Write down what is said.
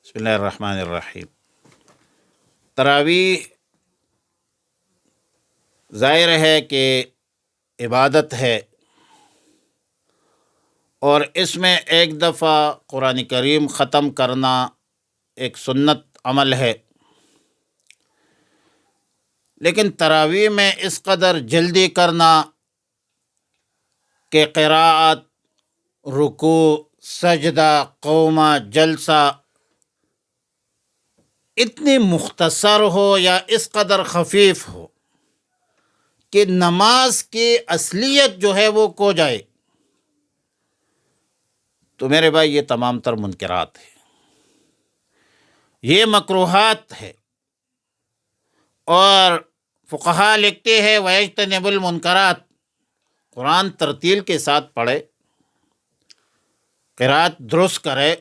بسم اللہ الرحمن الرحیم۔ تراویح ظاہر ہے کہ عبادت ہے، اور اس میں ایک دفعہ قرآن کریم ختم کرنا ایک سنت عمل ہے، لیکن تراویح میں اس قدر جلدی کرنا کہ قراءت، رکوع، سجدہ، قومہ، جلسہ اتنی مختصر ہو یا اس قدر خفیف ہو کہ نماز کی اصلیت جو ہے وہ کھو جائے، تو میرے بھائی یہ تمام تر منکرات ہیں، یہ مکروہات ہے۔ اور فقہا لکھتے ہیں وَيَجْتَنِبُ الْمُنْكَرَاتِ، قرآن ترتیل کے ساتھ پڑھے، قرات درست کرے،